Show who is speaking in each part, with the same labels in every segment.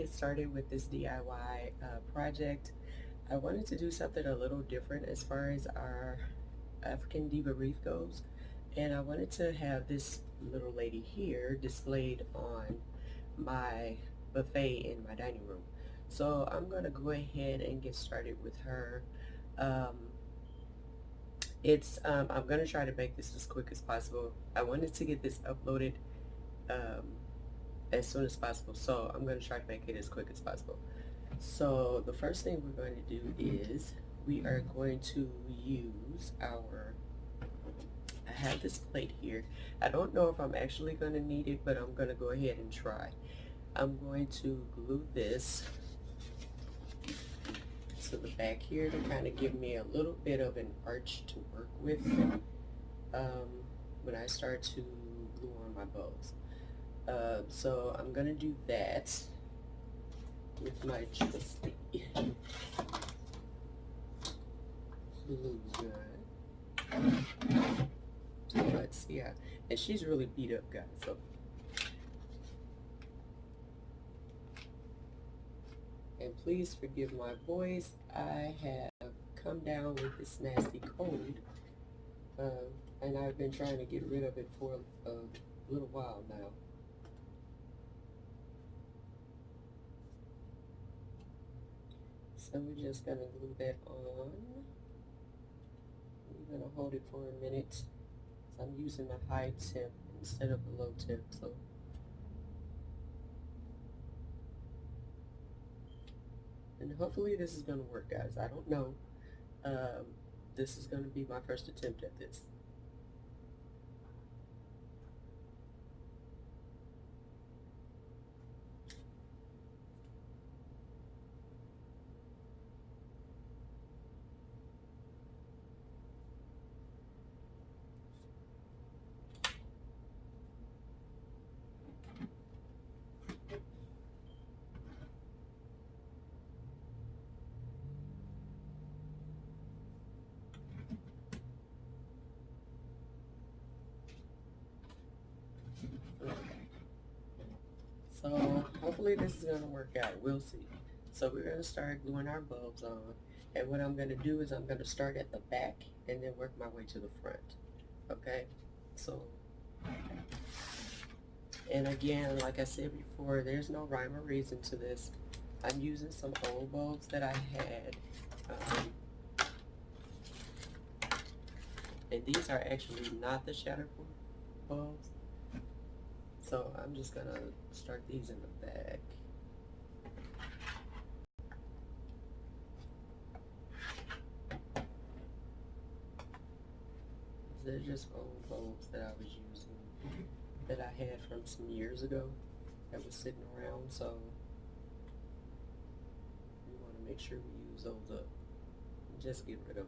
Speaker 1: get started with this DIY project, I wanted to do something a little different as far as our African Diva Wreath goes. And I wanted to have this little lady here displayed on my buffet in my dining room. So I'm going to go ahead and get started with her. Um, I'm going to try to make this as quick as possible. I wanted to get this uploaded um, as soon as possible, so I'm going to try to make it as quick as possible. So the first thing we're going to do is we are going to use I have this plate here. I don't know if I'm actually going to need it, but I'm going to go ahead and try. I'm going to glue this to the back here to kind of give me a little bit of an arch to work with when I start to glue on my bows. So I'm going to do that with my trusty glue gun. So let's see how, and she's really beat up, guys, so. And please forgive my voice. I have come down with this nasty cold, and I've been trying to get rid of it for a little while now. So we're just gonna glue that on. We're gonna hold it for a minute. So I'm using a high tip instead of a low tip. So and hopefully this is gonna work, guys. I don't know. This is gonna be my first attempt at this. Okay. So hopefully this is gonna work out. We'll see. So we're gonna start gluing our bulbs on. And what I'm gonna do is I'm gonna start at the back and then work my way to the front. Okay? So, and again, like I said before, there's no rhyme or reason to this. I'm using some old bulbs that I had. And these are actually not the shatterproof bulbs. So I'm just gonna start these in the back. They're just old bulbs that I was using that I had from some years ago that was sitting around, so we want to make sure we use those up and just get rid of them.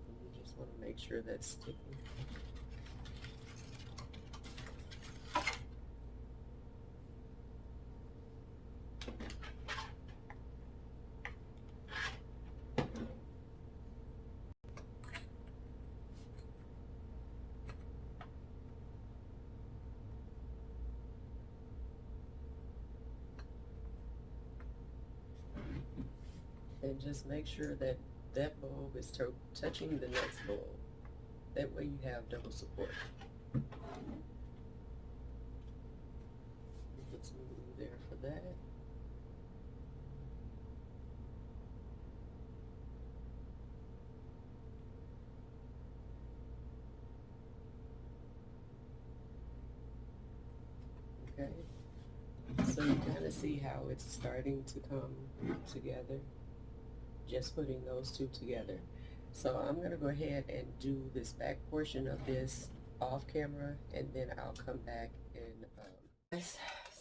Speaker 1: And you just want to make sure that's sticking. And just make sure that that bulb is touching the next bulb. That way you have double support. Put some glue there for that. Okay, so you kind of see how it's starting to come together, just putting those two together. So I'm going to go ahead and do this back portion of this off camera, and then I'll come back and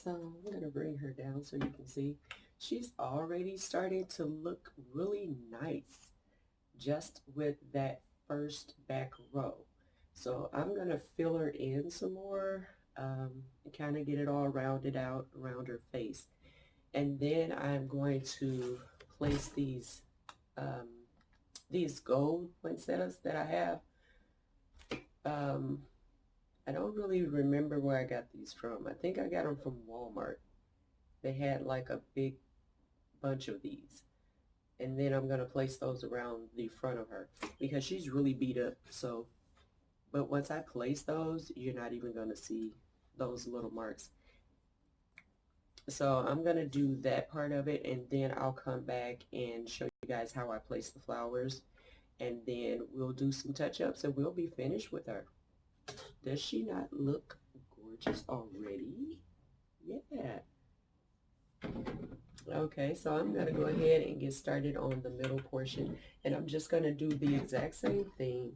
Speaker 1: so I'm going to bring her down so you can see she's already started to look really nice just with that first back row. So I'm going to fill her in some more kind of get it all rounded out around her face. And then I'm going to place these gold poinsettias that I have. Um, I don't really remember where I got these from. I think I got them from Walmart. They had like a big bunch of these. And then I'm going to place those around the front of her because she's really beat up. So, but once I place those, you're not even going to see those little marks. So I'm going to do that part of it, and then I'll come back and show you guys how I place the flowers, and then we'll do some touch-ups and we'll be finished with her. Does she not look gorgeous already? Yeah. Okay, so I'm going to go ahead and get started on the middle portion, and I'm just going to do the exact same thing,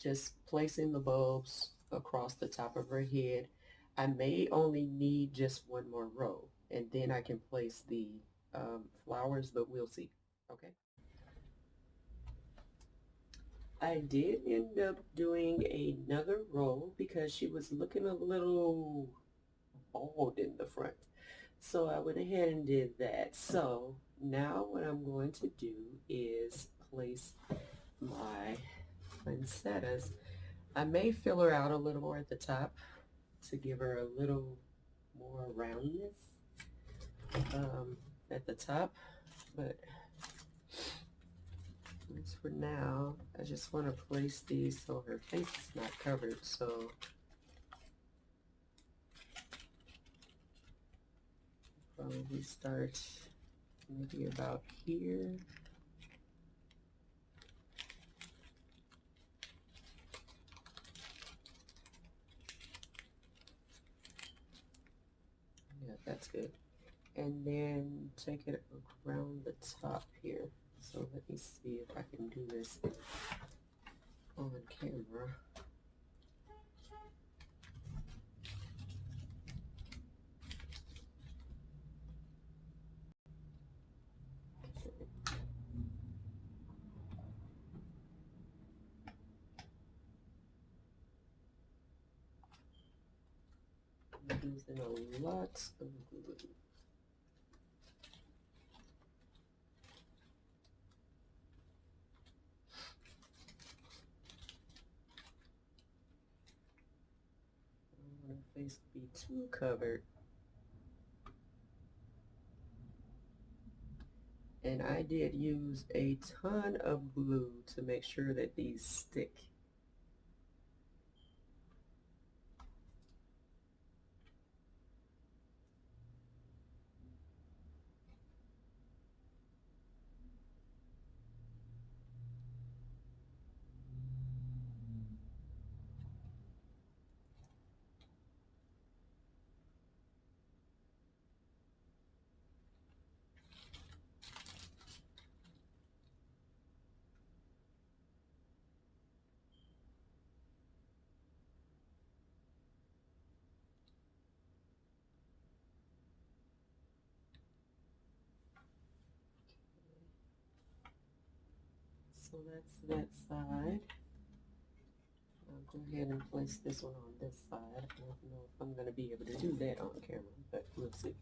Speaker 1: just placing the bulbs across the top of her head. I may only need just one more row, and then I can place the flowers, but we'll see. Okay. I did end up doing another row because she was looking a little bald in the front. So I went ahead and did that. So now what I'm going to do is place my poinsettias. I may fill her out a little more at the top to give her a little more roundness at the top, but at least for now, I just want to place these so her face is not covered. So probably start maybe about here. Yeah, that's good. And then take it around the top here. So let me see if I can do this on camera. I'm using a lot of glue. I don't want her face to be too covered. And I did use a ton of glue to make sure that these stick. So that's that side. I'll go ahead and place this one on this side. I don't know if I'm going to be able to do that on camera, but we'll see.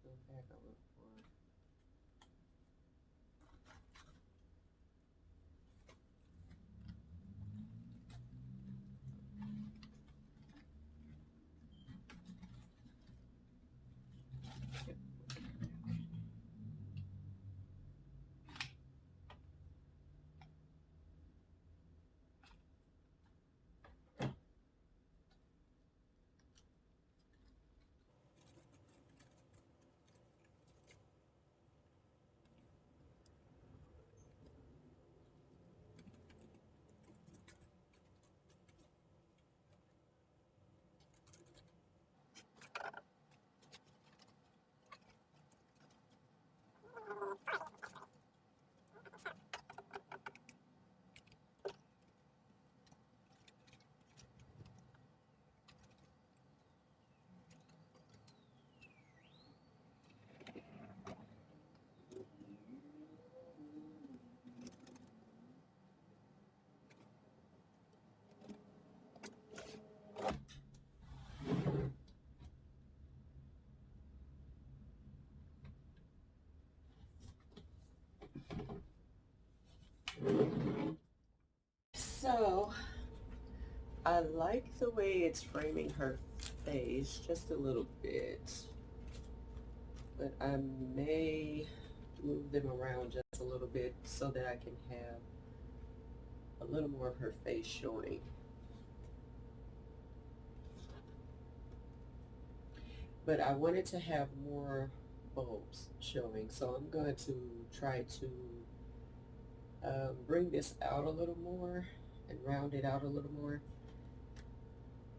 Speaker 1: Go back a little more. So I like the way it's framing her face just a little bit, but I may move them around just a little bit so that I can have a little more of her face showing. But I wanted to have more bulbs showing, so I'm going to try to bring this out a little more and round it out a little more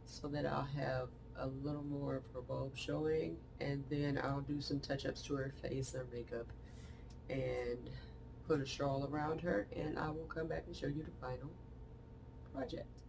Speaker 1: so that I'll have a little more of her bulb showing, and then I'll do some touch-ups to her face or makeup and put a shawl around her, and I will come back and show you the final project.